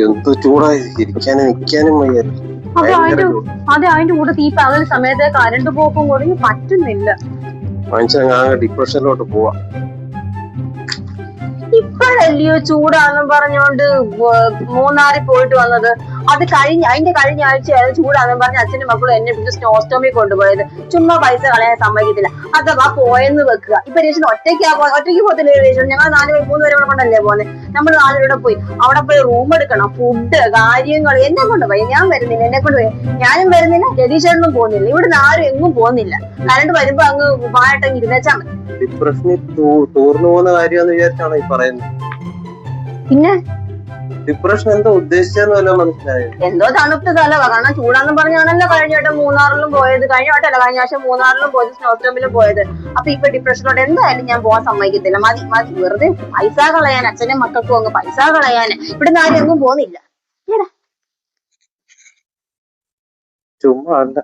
എന്ത് ചൂടായി ഇരിക്കാനും നിക്കാനും വയ്യ. അതെ അതിന്റെ കൂടെ ഈ പകൽ സമയത്ത് കരണ്ട് പോക്കും കൂടി പറ്റുന്നില്ല. മനുഷ്യൻ ഡിപ്രഷനിലോട്ട് പോവാ. ഇപ്പോഴല്ലയോ ചൂടാന്നും പറഞ്ഞോണ്ട് മൂന്നാറിൽ പോയിട്ട് വന്നത്. അത് അതിന്റെ കഴിഞ്ഞ ആഴ്ചയായിരുന്നു ചൂടാന്നും പറഞ്ഞ് അച്ഛനും മക്കളും എന്നെ പിടിച്ച് സ്നോസ്റ്റോമിൽ കൊണ്ടുപോയത്. ചുമ്മാ പൈസ കളയാൻ സമ്മതിക്കത്തില്ല. അഥവാ പോയെന്ന് വെക്കുക, ഇപ്പൊ രേഷൻ ഒറ്റയ്ക്ക് പോകത്തില്ല. രേഷൻ ഞങ്ങൾ 3 പേരെ കൊണ്ടല്ലേ പോകുന്നത്. നമ്മൾ 4 പേരുടെ പോയി അവിടെ പോയി റൂം എടുക്കണം, ഫുഡ് കാര്യങ്ങൾ എന്നെ കൊണ്ട് പോയി. ഞാൻ വരുന്നില്ല, എന്നെ കൊണ്ട് പോയി. ഞാനും വരുന്നില്ല, രതീശേട്ടനും പോകുന്നില്ല. ഇവിടുന്ന് ആരും എങ്ങും പോകുന്നില്ല. കരണ്ട് വരുമ്പോ അങ്ങ് വായിട്ടെങ്കിൽ ഇരുന്നേച്ചാ മതി. ഡിപ്രഷനിൽ ടൂറിന് പോകുന്ന കാര്യമെന്ന് വിചാരിച്ചാണോ ഈ പറയുന്നത്? പിന്നെ ഡിപ്രഷൻ എന്താ ഉദ്ദേശിച്ചെന്ന് വല്ല മനസ്സിലായോ? എന്തോ തണുപ്പ് തലവ. കാരണം ചൂടാന്നും പറഞ്ഞാണല്ലോ കഴിഞ്ഞ വട്ടം മൂന്നാറിലും പോയത്. കഴിഞ്ഞ ആഴ്ച മൂന്നാറിലും പോയത്, സ്നോസ്റ്റോമിലും പോയത്. അപ്പൊ ഇപ്പൊ ഡിപ്രഷനോട് എന്തായാലും ഞാൻ പോകാൻ സമ്മതിക്കത്തില്ല. മതി വെറുതെ പൈസ കളയാൻ, അച്ഛനും മക്കൾക്കും അങ്ങ് പൈസ കളയാൻ. ഇവിടുന്ന് ആരും എങ്ങും പോകുന്നില്ല. ചുമ്മാ അല്ല.